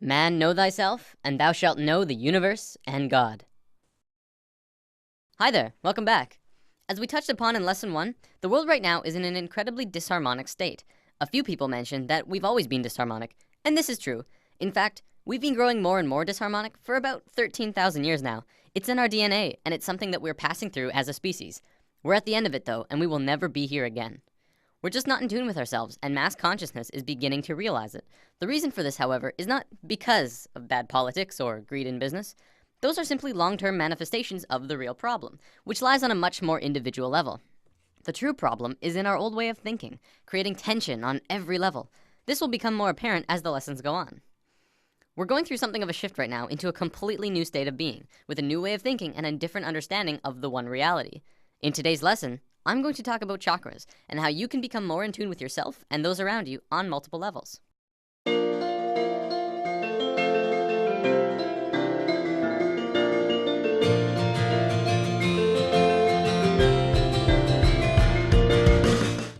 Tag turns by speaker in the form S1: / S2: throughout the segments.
S1: Man, know thyself, and thou shalt know the universe and God. Hi there, welcome back. As we touched upon in lesson 1, the world right now is in an incredibly disharmonic state. A few people mentioned that we've always been disharmonic, and this is true. In fact, we've been growing more and more disharmonic for about 13,000 years now. It's in our DNA, and it's something that we're passing through as a species. We're at the end of it though, and we will never be here again. We're just not in tune with ourselves, and mass consciousness is beginning to realize it. The reason for this, however, is not because of bad politics or greed in business. Those are simply long-term manifestations of the real problem, which lies on a much more individual level. The true problem is in our old way of thinking, creating tension on every level. This will become more apparent as the lessons go on. We're going through something of a shift right now into a completely new state of being, with a new way of thinking and a different understanding of the one reality. In today's lesson, I'm going to talk about chakras and how you can become more in tune with yourself and those around you on multiple levels.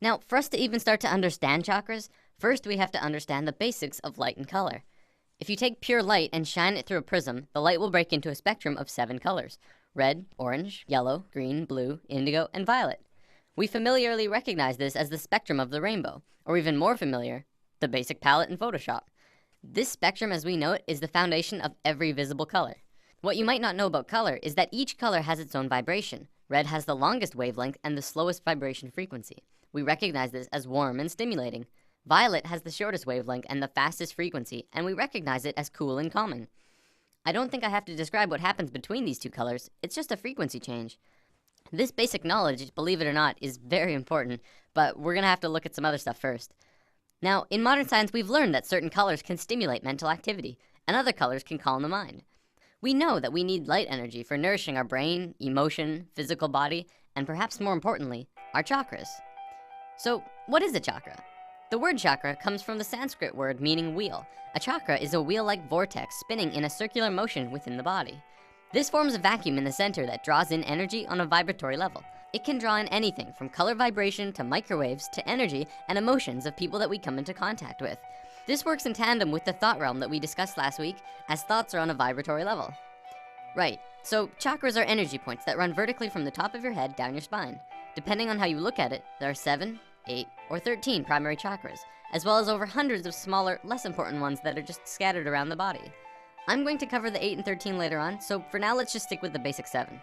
S1: Now, for us to even start to understand chakras, first we have to understand the basics of light and color. If you take pure light and shine it through a prism, the light will break into a spectrum of 7 colors: red, orange, yellow, green, blue, indigo, and violet. We familiarly recognize this as the spectrum of the rainbow, or even more familiar, the basic palette in Photoshop. This spectrum as we know it is the foundation of every visible color. What you might not know about color is that each color has its own vibration. Red has the longest wavelength and the slowest vibration frequency. We recognize this as warm and stimulating. Violet has the shortest wavelength and the fastest frequency, and we recognize it as cool and calming. I don't think I have to describe what happens between these two colors. It's just a frequency change. This basic knowledge, believe it or not, is very important, but we're gonna have to look at some other stuff first. Now, in modern science, we've learned that certain colors can stimulate mental activity, and other colors can calm the mind. We know that we need light energy for nourishing our brain, emotion, physical body, and perhaps more importantly, our chakras. So, what is a chakra? The word chakra comes from the Sanskrit word meaning wheel. A chakra is a wheel-like vortex spinning in a circular motion within the body. This forms a vacuum in the center that draws in energy on a vibratory level. It can draw in anything from color vibration to microwaves to energy and emotions of people that we come into contact with. This works in tandem with the thought realm that we discussed last week, as thoughts are on a vibratory level. Right, so chakras are energy points that run vertically from the top of your head down your spine. Depending on how you look at it, there are 7, 8, or 13 primary chakras, as well as over hundreds of smaller, less important ones that are just scattered around the body. I'm going to cover the 8 and 13 later on, so for now let's just stick with the basic 7.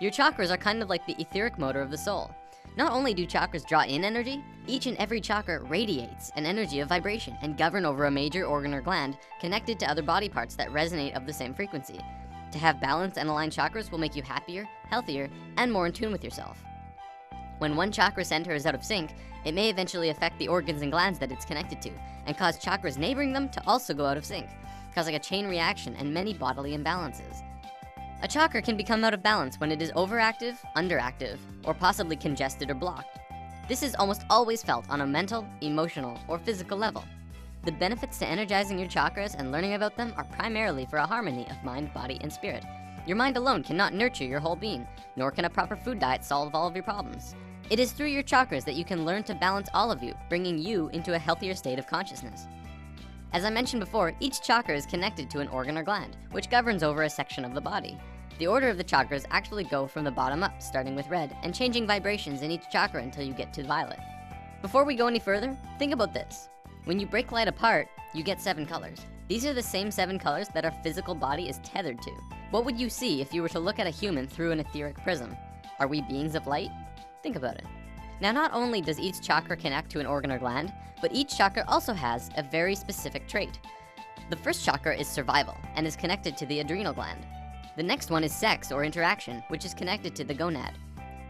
S1: Your chakras are kind of like the etheric motor of the soul. Not only do chakras draw in energy, each and every chakra radiates an energy of vibration and govern over a major organ or gland connected to other body parts that resonate of the same frequency. To have balanced and aligned chakras will make you happier, healthier, and more in tune with yourself. When one chakra center is out of sync, it may eventually affect the organs and glands that it's connected to and cause chakras neighboring them to also go out of sync, causing a chain reaction and many bodily imbalances. A chakra can become out of balance when it is overactive, underactive, or possibly congested or blocked. This is almost always felt on a mental, emotional, or physical level. The benefits to energizing your chakras and learning about them are primarily for a harmony of mind, body, and spirit. Your mind alone cannot nurture your whole being, nor can a proper food diet solve all of your problems. It is through your chakras that you can learn to balance all of you, bringing you into a healthier state of consciousness. As I mentioned before, each chakra is connected to an organ or gland, which governs over a section of the body. The order of the chakras actually go from the bottom up, starting with red, and changing vibrations in each chakra until you get to violet. Before we go any further, think about this. When you break light apart, you get 7 colors. These are the same 7 colors that our physical body is tethered to. What would you see if you were to look at a human through an etheric prism? Are we beings of light? Think about it. Now, not only does each chakra connect to an organ or gland, but each chakra also has a very specific trait. The first chakra is survival and is connected to the adrenal gland. The next one is sex or interaction, which is connected to the gonad.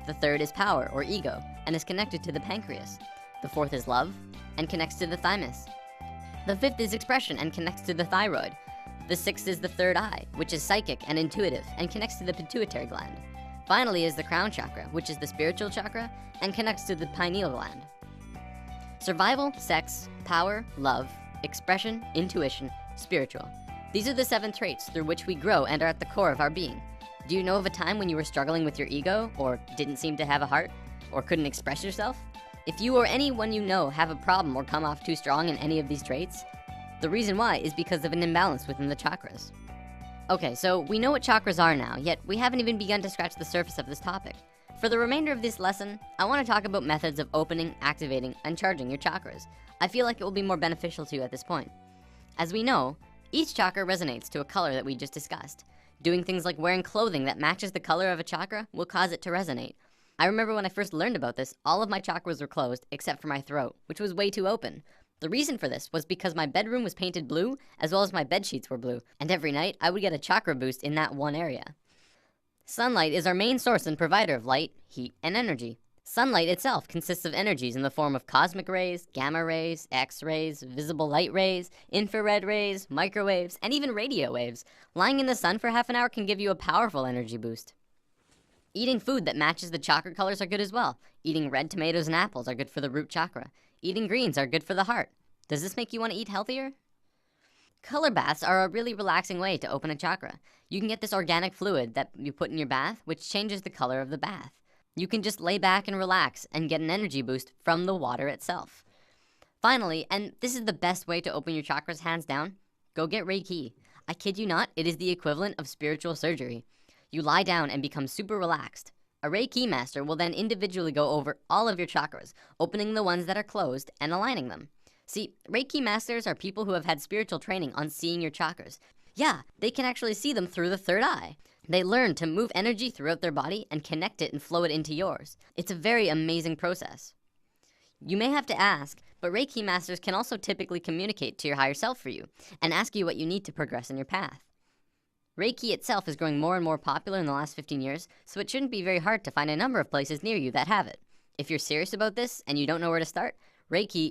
S1: The third is power or ego and is connected to the pancreas. The fourth is love and connects to the thymus. The fifth is expression and connects to the thyroid. The sixth is the third eye, which is psychic and intuitive and connects to the pituitary gland. Finally is the crown chakra, which is the spiritual chakra and connects to the pineal gland. Survival, sex, power, love, expression, intuition, spiritual. These are the 7 traits through which we grow and are at the core of our being. Do you know of a time when you were struggling with your ego, or didn't seem to have a heart, or couldn't express yourself? If you or anyone you know have a problem or come off too strong in any of these traits, The reason why is because of an imbalance within the chakras. Okay, so we know what chakras are now, yet we haven't even begun to scratch the surface of this topic. For the remainder of this lesson, I want to talk about methods of opening, activating, and charging your chakras. I feel like it will be more beneficial to you at this point. As we know, each chakra resonates to a color that we just discussed. Doing things like wearing clothing that matches the color of a chakra will cause it to resonate. I remember when I first learned about this, all of my chakras were closed except for my throat, which was way too open. The reason for this was because my bedroom was painted blue, as well as my bed sheets were blue, and every night I would get a chakra boost in that one area. Sunlight is our main source and provider of light, heat, and energy. Sunlight itself consists of energies in the form of cosmic rays, gamma rays, X-rays, visible light rays, infrared rays, microwaves, and even radio waves. Lying in the sun for half an hour can give you a powerful energy boost. Eating food that matches the chakra colors are good as well. Eating red tomatoes and apples are good for the root chakra. Eating greens are good for the heart. Does this make you want to eat healthier? Color baths are a really relaxing way to open a chakra. You can get this organic fluid that you put in your bath, which changes the color of the bath. You can just lay back and relax and get an energy boost from the water itself. Finally, and this is the best way to open your chakras hands down, go get Reiki. I kid you not, it is the equivalent of spiritual surgery. You lie down and become super relaxed. A Reiki master will then individually go over all of your chakras, opening the ones that are closed and aligning them. See, Reiki masters are people who have had spiritual training on seeing your chakras. Yeah, they can actually see them through the third eye. They learn to move energy throughout their body and connect it and flow it into yours. It's a very amazing process. You may have to ask, but Reiki masters can also typically communicate to your higher self for you and ask you what you need to progress in your path. Reiki itself is growing more and more popular in the last 15 years, so it shouldn't be very hard to find a number of places near you that have it. If you're serious about this and you don't know where to start, Reiki